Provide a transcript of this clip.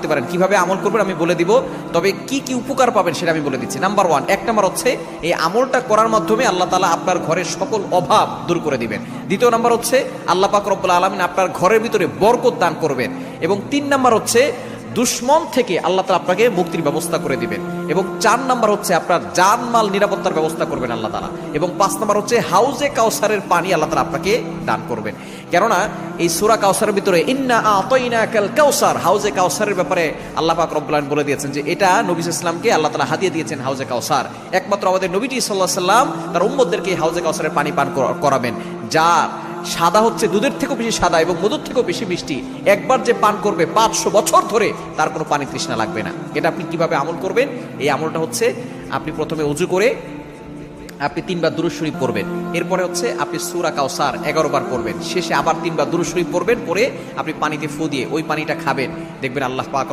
করতে পারেন। কিভাবে আমল করবেন আমি বলে দিব, তবে কি কি উপকার পাবেন সেটা আমি বলে দিচ্ছি। নাম্বার 1, 1 নাম্বার হচ্ছে এই আমলটা করার মাধ্যমে আল্লাহ তাআলা আপনার ঘরের সকল অভাব দূর করে দিবেন। দ্বিতীয় নাম্বার হচ্ছে আল্লাহ পাক রব্বুল আলামিন আপনার ঘরের ভিতরে বরকত দান করবেন। এবং 3 নাম্বার হচ্ছে দুশ্মন থেকে আল্লাহ তাআলা আপনাকে মুক্তির ব্যবস্থা করে দিবেন। এবং 4 নাম্বার হচ্ছে আপনার জানমাল নিরাপত্তার ব্যবস্থা করবেন আল্লাহ তাআলা। এবং 5 নাম্বার হচ্ছে হাউজে কাউসারের পানি আল্লাহ তাআলা আপনাকে দান করবেন। কেননা এই সূরা কাউসারের ভিতরে ইন্না আতাইনাকাল কাউসার, হাউজে কাউসারের ব্যাপারে আল্লাহ পাক রব্বুল আলামিন বলে দিয়েছেন যে এটা নবী সাল্লাল্লাহু আলাইহি ওয়াসাল্লামকে আল্লাহ তাআলা হাদিয়া দিয়েছেন হাউজে কাউসার। একমাত্র আমাদের নবীজি সাল্লাল্লাহু আলাইহি ওয়াসাল্লাম তার উম্মতদেরকে হাউজে কাউসারের পানি পান করাবেন, যা সাদা হচ্ছে দুধের থেকেও বেশি সাদা এবং মধুর থেকেও বেশি মিষ্টি। একবার যে পান করবে 500 বছর ধরে তার কোনো পানি তৃষ্ণা লাগবে না। এটা আপনি কিভাবে আমল করবেন? এই আমলটা হচ্ছে আপনি প্রথমে ওযু করে আপনি 3 বার দুরূদ শরীফ পড়বেন। এরপরে হচ্ছে আপনি সূরা কাউসার 11 বার পড়বেন। শেষে আবার 3 বার দুরূদ শরীফ পড়বেন, পরে আপনি পানিতে ফু দিয়ে ওই পানিটা খাবেন। দেখবেন আল্লাহ পাক